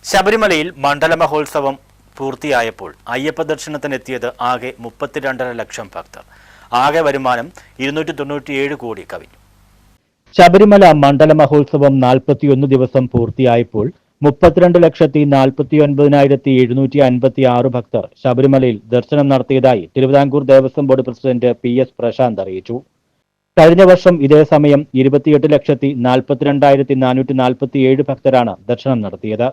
ശബരിമലയിൽ മണ്ഡല മഹോത്സവം പൂർത്തിയായപ്പോൾ അയ്യപ്പ ദർശനത്തിനെത്തിയത് ആകെ 32.5 ലക്ഷം ഭക്തർ. ആകെ വരുമാനം 297 കോടി കവിഞ്ഞു. ശബരിമല മണ്ഡല മഹോത്സവം 41 ദിവസം പൂർത്തിയായപ്പോൾ 32,49,756 ഭക്തർ ശബരിമലയിൽ ദർശനം നടത്തിയതായി Thiruvithamkoor Devaswom board president PS Prashanth അറിയിച്ചു. കഴിഞ്ഞ വർഷം ഇതേ സമയം 28,42,447 ഭക്തരാണ് ദർശനം നടത്തിയത്.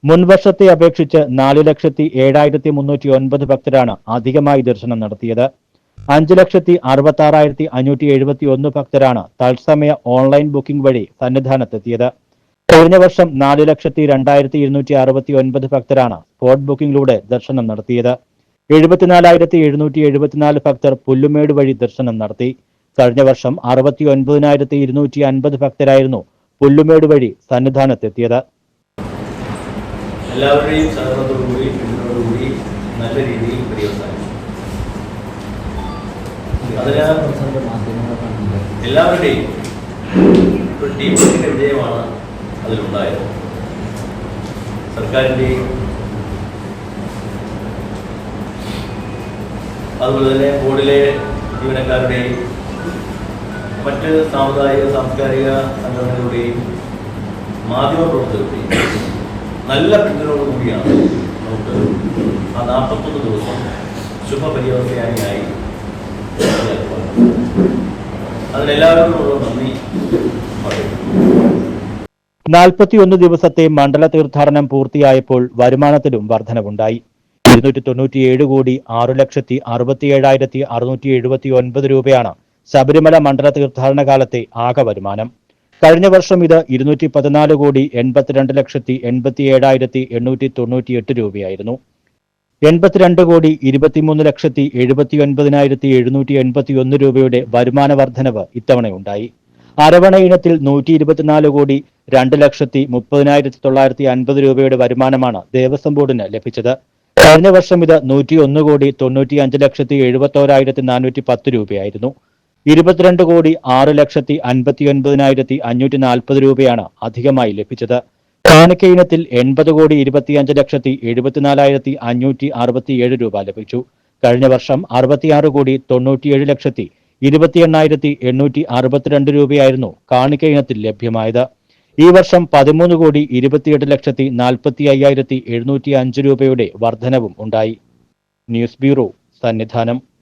മുൻവർഷത്തെ അപേക്ഷിച്ച് 4,07,309 ഭക്തരാണ് അധികമായി ദർശനം നടത്തിയത്. 5,66,571 ഭക്തരാണ് തത്സമയ ഓൺലൈൻ ബുക്കിംഗ് വഴി സന്നിധാനത്തെത്തിയത്. കഴിഞ്ഞ വർഷം 4,02,269 ഭക്തരാണ് സ്പോട്ട് ബുക്കിംഗിലൂടെ ദർശനം നടത്തിയത്. 74,774 ഭക്തർ പുല്ലുമേട് വഴി ദർശനം നടത്തി. കഴിഞ്ഞ വർഷം 69,250 ഭക്തരായിരുന്നു പുല്ലുമേട് വഴി സന്നിധാനത്തെത്തിയത്. എല്ലാവരുടെയും സഹകരണത്തോടുകൂടി പിന്തുണയോടുകൂടി നല്ല രീതിയിൽ പര്യവസാനിച്ചു. എല്ലാവരുടെയും ഒരു ടീമിന്റെ വിജയമാണ് അതിലുണ്ടായത്. സർക്കാരിൻ്റെയും അതുപോലെ തന്നെ ബോർഡിലെ ജീവനക്കാരുടെയും മറ്റ് സാമുദായിക സാംസ്കാരിക സംഘടനകളുടെയും മാധ്യമപ്രവർത്തകരുടെയും നല്ല പിന്തുണയോടുകൂടിയാണ് നമുക്ക് ആ 41 ദിവസം ശുഭപര്യവസാനിയായി അതിനെല്ലാവരോടും നന്ദി പറയുന്നു. 41 ദിവസത്തെ മണ്ഡല തീർത്ഥാടനം പൂർത്തിയായപ്പോൾ വരുമാനത്തിലും വർധനവുണ്ടായി. 297,667,679 രൂപയാണ് ശബരിമല മണ്ഡല തീർത്ഥാടന കാലത്തെ ആകെ വരുമാനം. കഴിഞ്ഞ വർഷം ഇത് 214,82,87,898 രൂപയായിരുന്നു. 82,23,79,781 രൂപയുടെ വരുമാന വർധനവ് ഇത്തവണയുണ്ടായി. അരവണ ഇനത്തിൽ 124,02,30,950 രൂപയുടെ വരുമാനമാണ് ദേവസ്വം ബോർഡിന് ലഭിച്ചത്. കഴിഞ്ഞ വർഷം ഇത് 101,95,71,410 രൂപയായിരുന്നു. 22,06,59,540 രൂപയാണ് അധികമായി ലഭിച്ചത്. കാണിക്ക ഇനത്തിൽ 80,25,74,567 രൂപ ലഭിച്ചു. കഴിഞ്ഞ വർഷം 66,97,28,862 രൂപയായിരുന്നു കാണിക്ക ഇനത്തിൽ ലഭ്യമായത്. ഈ വർഷം 13,28,45,705 രൂപയുടെ വർധനവും ഉണ്ടായി. News bureau, Sannidhanam.